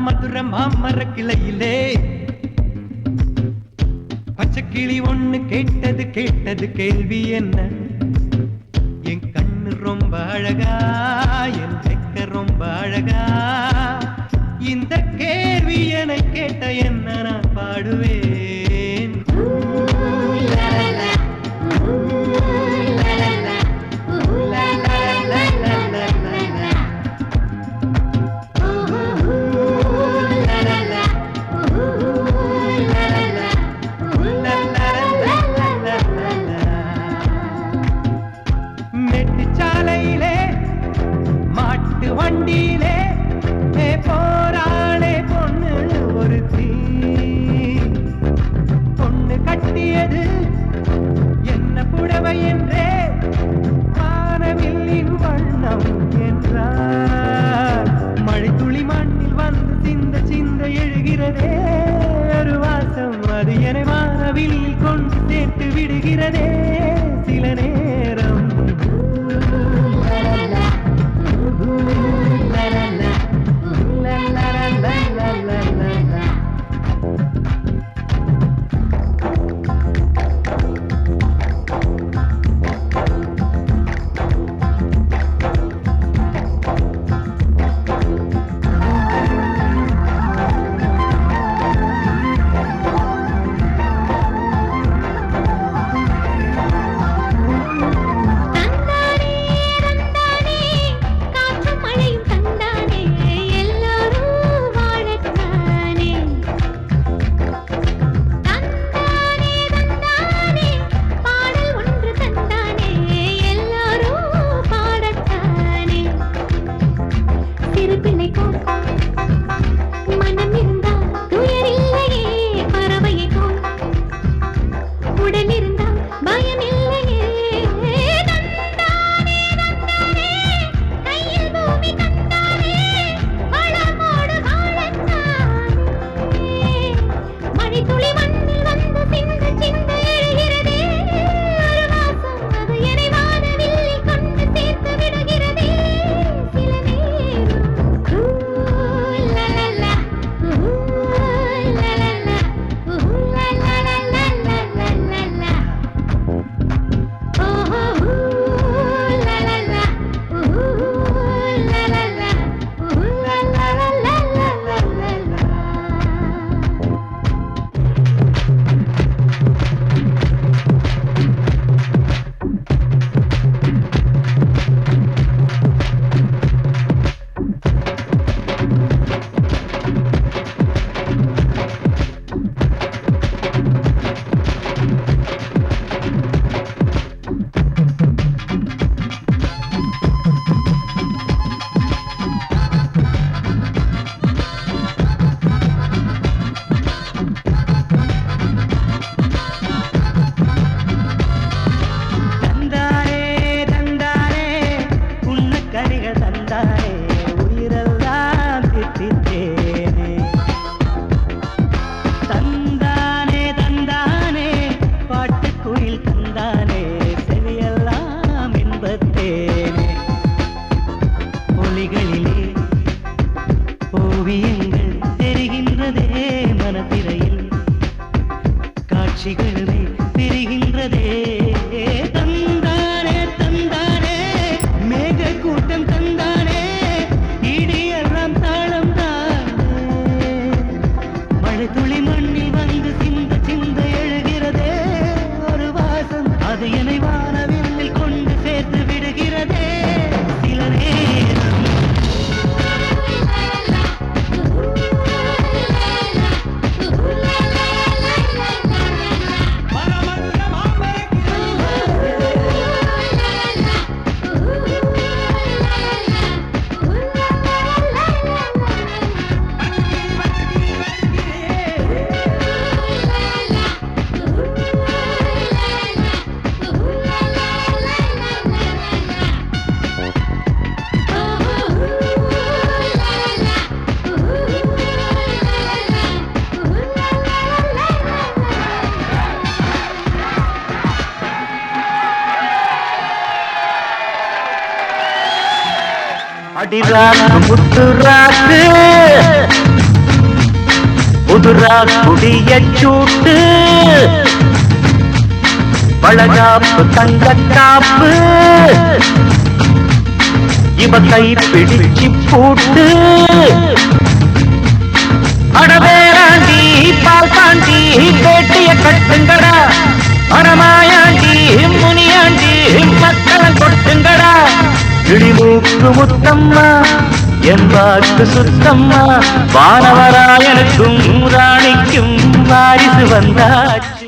மதுர மாமர கிளையிலே பச்சைக்கிளி ஒண்ணு கேட்டது கேட்டது கேள்வி என்ன? என் கண்ணு ரொம்ப அழகா, என் வெக்க ரொம்ப அழகா, இந்த கேள்வி என கேட்ட என்ன நான் பாடுவேன். மெட்டுச்சாலையிலே மாட்டு வண்டியிலே போராளே பொண்ணு ஒரு பொண்ணு கட்டியது என்ன புடவை என்றே வானவில்லின் வண்ணம் என்றார். மழை துளி மண்ணில் வந்து சிந்த சிந்த எழுகிறதே ஒரு வாசம், அது என வானவில்லில் கொண்டு சேர்த்து விடுகிறதே சில நேரம். காட்சிகளுமே தெரிகின்றதே. தந்தானே தந்தானே மேக கூட்டம் தந்தானே, இடியெல்லாம் தாளம் தானே. மழை துளி மண்ணில் வந்து சிந்த சிந்த எழுகிறதே ஒரு வாசம், அது என்னை வானவில்லில் கொண்டு சேர்த்து விடுகிறதே சில நேரம். அடிராக்கு முத்துராக்கு புதுரா குடிய சூட்டு பழகாப்பு தங்கக்காப்பு இவ கை பிடிச்சி பூட்டு அடவேராண்டி பால் தாண்டி பேட்டிய கட்டுங்கடா அறமாயாண்டி முனியாண்டி மக்களை கொட்டுங்கடா இடிமூக்கு முத்தம்மா என் வாக்கு சுத்தம்மா வானவராயனுக்கும் ராணிக்கும் வாரிசு வந்தாச்சு.